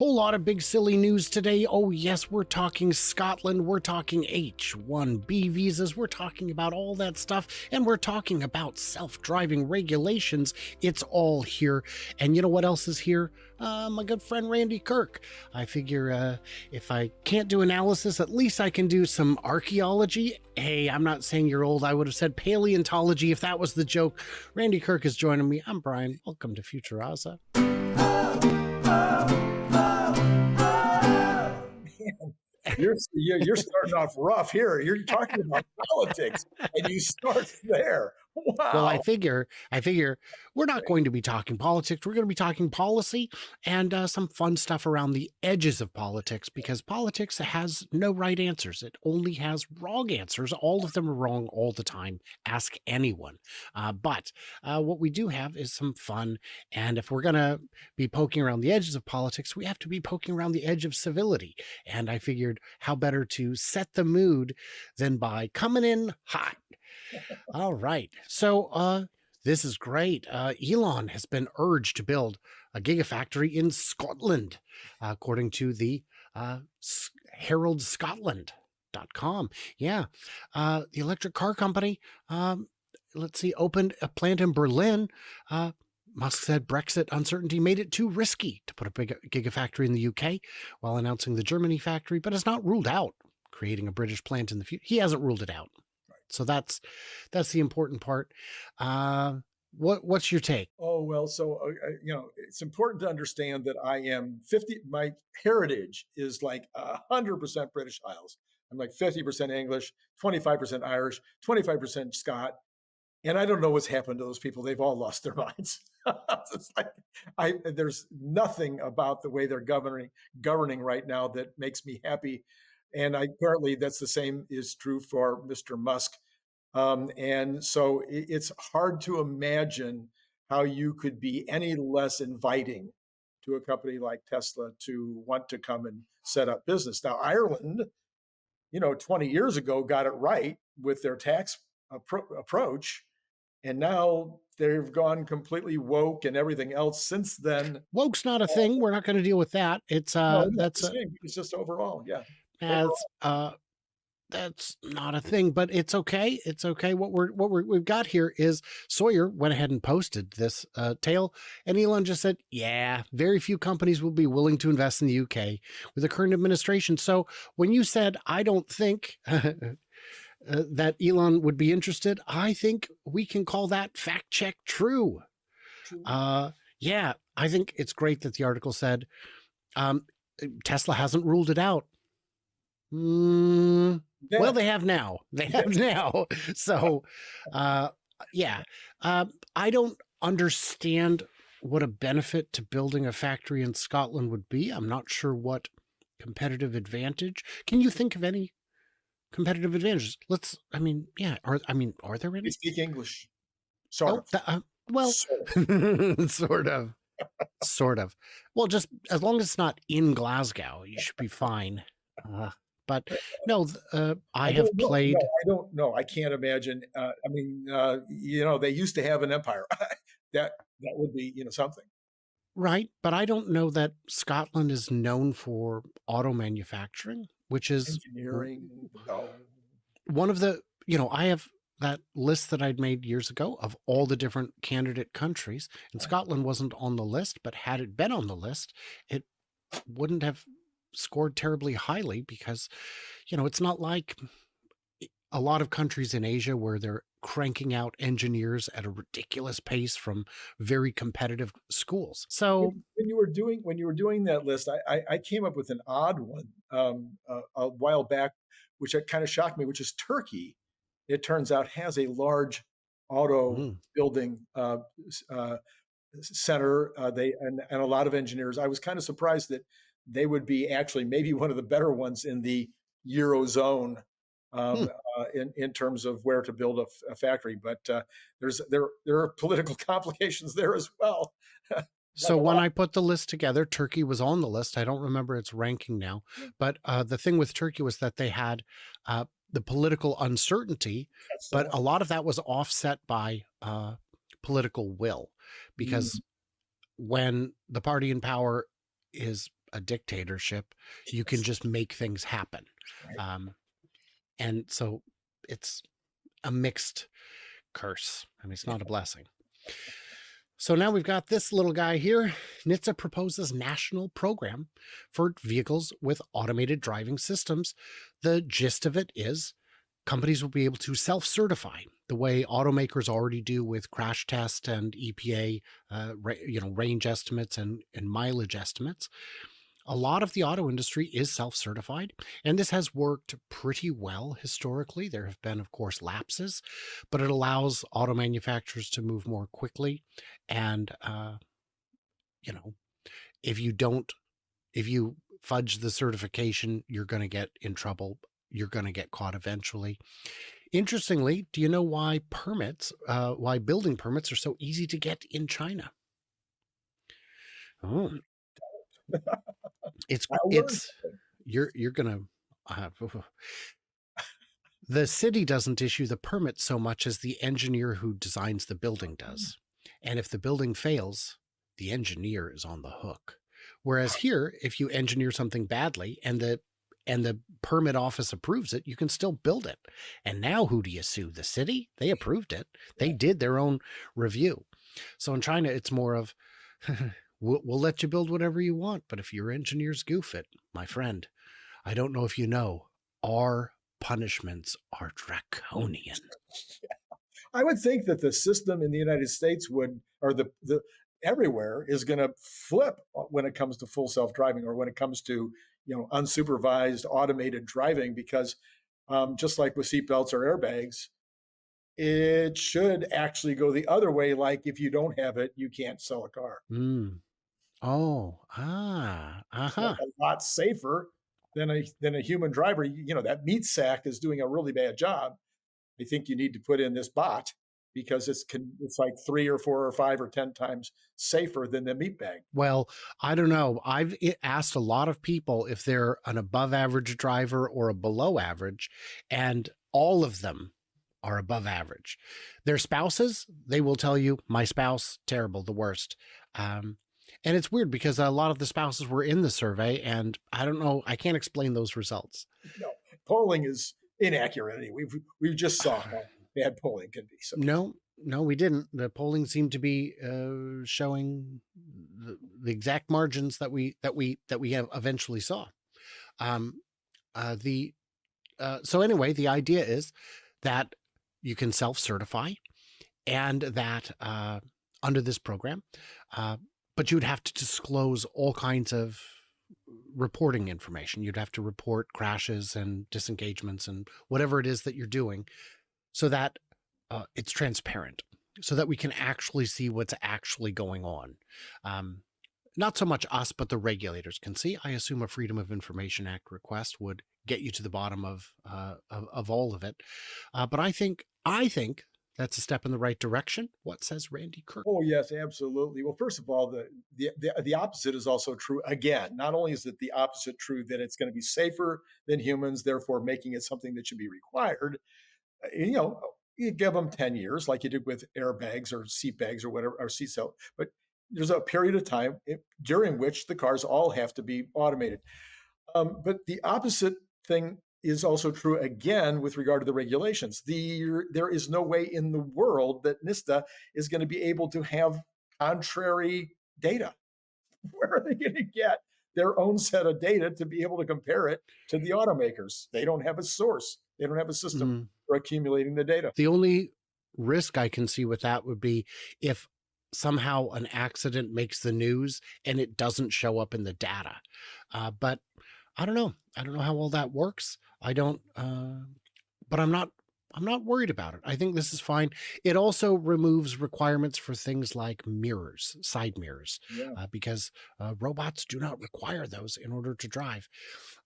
Whole lot of big silly news today. Oh yes, we're talking Scotland, we're talking H1B visas, we're talking about all that stuff, and we're talking about self-driving regulations. It's all here. And you know what else is here? My good friend Randy Kirk. I figure if I can't do analysis, at least I can do some archaeology. Hey, I'm not saying you're old. I would have said paleontology if that was the joke. Randy Kirk is joining me. I'm Brian. Welcome to Futuraza. You're starting off rough here. You're talking about politics, and you start there. Wow. Well, I figure we're not going to be talking politics. We're going to be talking policy and some fun stuff around the edges of politics, because politics has no right answers. It only has wrong answers. All of them are wrong all the time. Ask anyone. But what we do have is some fun. And if we're going to be poking around the edges of politics, we have to be poking around the edge of civility. And I figured how better to set the mood than by coming in hot. All right. So this is great. Elon has been urged to build a gigafactory in Scotland, according to the heraldscotland.com. Yeah. The electric car company, let's see, opened a plant in Berlin. Musk said Brexit uncertainty made it too risky to put a big gigafactory in the UK while announcing the Germany factory, but has not ruled out creating a British plant in the future. He hasn't ruled it out. So that's the important part. What's your take? Oh, well, so, it's important to understand that I am 50, my heritage is like 100% British Isles. I'm like 50% English, 25% Irish, 25% Scot. And I don't know what's happened to those people. They've all lost their minds. It's like, there's nothing about the way they're governing right now that makes me happy. And apparently that's the same is true for Mr. Musk. And so it's hard to imagine how you could be any less inviting to a company like Tesla to want to come and set up business. Now, Ireland, 20 years ago got it right with their tax approach. And now they've gone completely woke and everything else since then. Woke's not a thing. We're not going to deal with that. It's No, that's it's just overall, yeah. as that's not a thing, but it's okay. It's okay. We've got here is Sawyer went ahead and posted this tale, and Elon just said, yeah, very few companies will be willing to invest in the UK with the current administration. So when you said, I don't think that Elon would be interested, I think we can call that fact check true. Yeah, I think it's great that the article said Tesla hasn't ruled it out. Yeah. Well, they have now. They have now. So, yeah, I don't understand what a benefit to building a factory in Scotland would be. I'm not sure what competitive advantage. Can you think of any competitive advantages? Are there any? They speak English. Sort of. Well, Sort of. sort of. Well, just as long as it's not in Glasgow, you should be fine. But no, I have played. No, I don't know. I can't imagine. They used to have an empire. that would be, something. Right. But I don't know that Scotland is known for auto manufacturing, which is engineering. No. One of the, I have that list that I'd made years ago of all the different candidate countries, and Scotland wasn't on the list, but had it been on the list, it wouldn't have scored terribly highly because, it's not like a lot of countries in Asia where they're cranking out engineers at a ridiculous pace from very competitive schools. So when you were doing that list, I came up with an odd one a while back, which kind of shocked me, which is Turkey. It turns out has a large auto building center. And a lot of engineers. I was kind of surprised that they would be actually maybe one of the better ones in the Eurozone in terms of where to build a factory. But there are political complications there as well. So when I put the list together, Turkey was on the list. I don't remember its ranking now, but the thing with Turkey was that they had the political uncertainty, but a lot of that was offset by political will, because when the party in power is a dictatorship, you can just make things happen. Right. And so it's a mixed curse. I mean, it's not a blessing. So now we've got this little guy here. NHTSA proposes national program for vehicles with automated driving systems. The gist of it is companies will be able to self-certify the way automakers already do with crash test and EPA, range estimates and mileage estimates. A lot of the auto industry is self-certified, and this has worked pretty well historically. There have been, of course, lapses, but it allows auto manufacturers to move more quickly. And, if you fudge the certification, you're going to get in trouble. You're going to get caught eventually. Interestingly, do you know why why building permits are so easy to get in China? Oh, I learned you're gonna the city doesn't issue the permit so much as the engineer who designs the building does. And if the building fails, the engineer is on the hook. Whereas here, if you engineer something badly and the permit office approves it, you can still build it. And now who do you sue? The city? They approved it. They did their own review. So in China, it's more of we'll let you build whatever you want, but if your engineers goof it, my friend, I don't know if you know, our punishments are draconian. I would think that the system in the United States would, or the everywhere is going to flip when it comes to full self-driving, or when it comes to unsupervised automated driving, because just like with seatbelts or airbags, it should actually go the other way. Like if you don't have it, you can't sell a car. Mm. Oh, It's like a lot safer than a human driver. That meat sack is doing a really bad job. I think you need to put in this bot because it's like 3 or 4 or 5 or 10 times safer than the meat bag. Well, I don't know. I've asked a lot of people if they're an above average driver or a below average, and all of them are above average. Their spouses, they will tell you, my spouse, terrible, the worst. And it's weird because a lot of the spouses were in the survey, and I don't know, I can't explain those results. No, polling is inaccurate. We just saw how bad polling can be. So No, we didn't. The polling seemed to be showing the exact margins that we have eventually saw. So anyway, the idea is that you can self-certify, and that under this program, but you'd have to disclose all kinds of reporting information. You'd have to report crashes and disengagements and whatever it is that you're doing, so that it's transparent, so that we can actually see what's actually going on. Not so much us, but the regulators can see. I assume a Freedom of Information Act request would get you to the bottom of all of it. But I think that's a step in the right direction. What says Randy Kirk? Oh yes, absolutely. Well, first of all, the opposite is also true. Again, not only is it the opposite true that it's going to be safer than humans, therefore making it something that should be required. You give them 10 years, like you did with airbags or seat bags or whatever, or seat belt. But there's a period of time during which the cars all have to be automated. But the opposite thing is also true again with regard to the regulations. There is no way in the world that NHTSA is going to be able to have contrary data. Where are they going to get their own set of data to be able to compare it to the automakers? They don't have a source. They don't have a system for accumulating the data. The only risk I can see with that would be if somehow an accident makes the news and it doesn't show up in the data. But I don't know. I don't know how all that works. I don't, but I'm not worried about it. I think this is fine. It also removes requirements for things like mirrors, side mirrors, because robots do not require those in order to drive.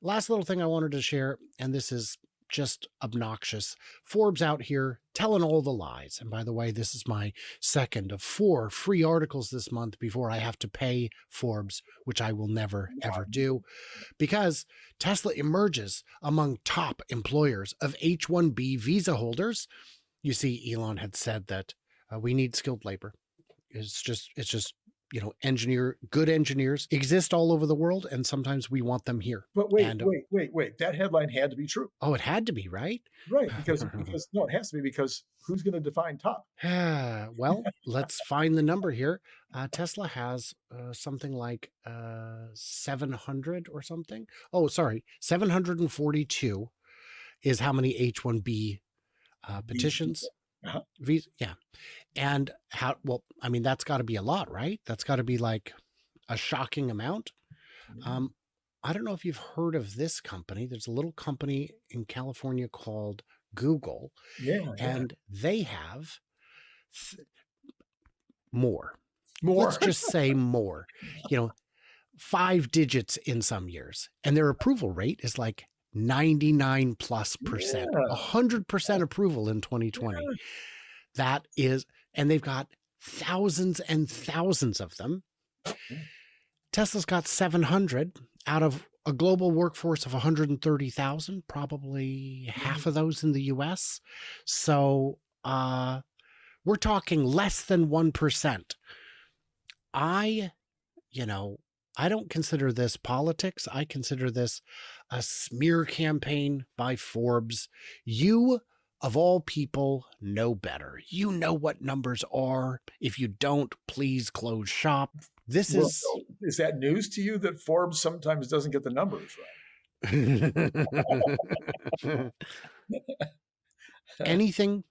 Last little thing I wanted to share, and this is just obnoxious. Forbes out here telling all the lies. And by the way, this is my second of 4 free articles this month before I have to pay Forbes, which I will never, ever do, because Tesla emerges among top employers of H1B visa holders. You see, Elon had said that we need skilled labor. It's just good engineers exist all over the world, and sometimes we want them here. But wait, And wait, wait, wait. That headline had to be true. oh, it had to be, right? Right, because no, it has to be because who's gonna define top? Well, let's find the number here. Tesla has something like 700 or something. Oh, sorry, 742 is how many H1B These petitions. uh-huh. Yeah. And I mean, that's got to be a lot, right? That's got to be like a shocking amount. Yeah. I don't know if you've heard of this company. There's a little company in California called Google, Yeah, yeah. and they have more. More. Let's just say more, 5 digits in some years. And their approval rate is like 99+%, Yeah. 100% approval in 2020. Yeah. That is, and they've got thousands and thousands of them. Yeah. Tesla's got 700 out of a global workforce of 130,000, probably half of those in the US. So we're talking less than 1%. I don't consider this politics. I consider this a smear campaign by Forbes. You, of all people, know better. You know what numbers are. If you don't, please close shop. This Well, is... so is that news to you that Forbes sometimes doesn't get the numbers right? anything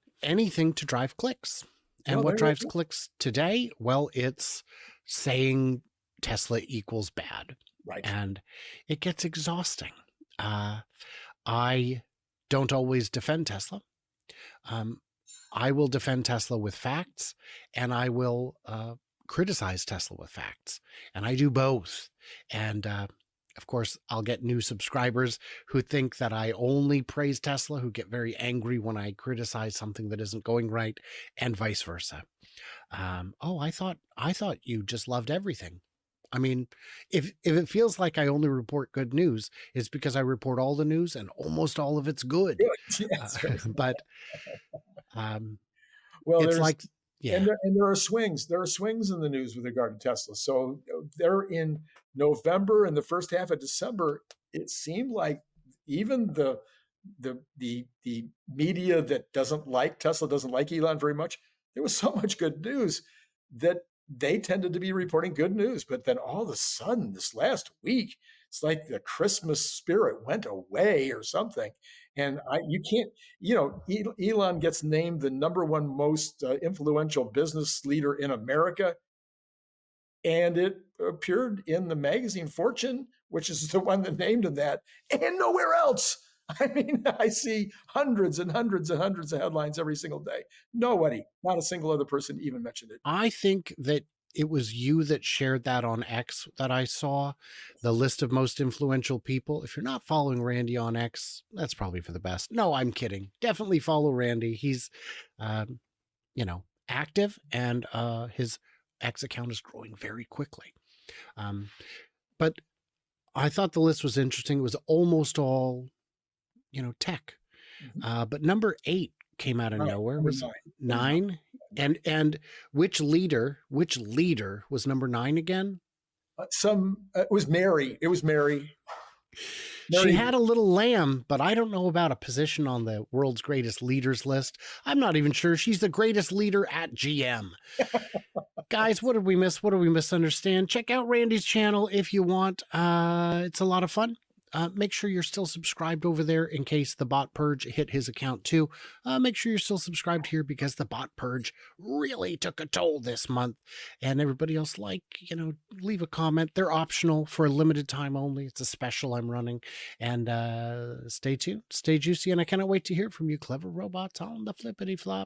to drive clicks. And Well, what there you drives go. clicks today? Well, it's saying Tesla equals bad. Right. And it gets exhausting. I don't always defend Tesla. I will defend Tesla with facts, and I will criticize Tesla with facts. And I do both. And of course, I'll get new subscribers who think that I only praise Tesla, who get very angry when I criticize something that isn't going right, and vice versa. I thought you just loved everything. I mean, if it feels like I only report good news, it's because I report all the news and almost all of it's good. Good. Yes, right. But Well, it's there's like, yeah, there are swings. There are swings in the news with regard to Tesla. So they're in November and the first half of December. It seemed like even the media that doesn't like Tesla, doesn't like Elon very much. There was so much good news that they tended to be reporting good news. But then all of a sudden, this last week, it's like the Christmas spirit went away or something. And you can't, Elon gets named the #1 most influential business leader in America. And it appeared in the magazine Fortune, which is the one that named him that, and nowhere else. I mean, I see hundreds and hundreds and hundreds of headlines every single day. Nobody, not a single other person even mentioned it. I think that it was you that shared that on X that I saw, the list of most influential people. If you're not following Randy on X, that's probably for the best. No, I'm kidding. Definitely follow Randy. He's, active, and his X account is growing very quickly. But I thought the list was interesting. It was almost all, tech. But number 8 came out of nowhere. Number Was 9. 9? And which leader was number 9 again? It was Mary. It was Mary. She had a little lamb, but I don't know about a position on the world's greatest leaders list. I'm not even sure she's the greatest leader at GM. Guys, what did we miss? What did we misunderstand? Check out Randy's channel if you want. It's a lot of fun. Make sure you're still subscribed over there in case the bot purge hit his account too. Make sure you're still subscribed here because the bot purge really took a toll this month. And everybody else, leave a comment. They're optional for a limited time only. It's a special I'm running. And stay tuned, stay juicy, and I cannot wait to hear from you clever robots on the flippity flop.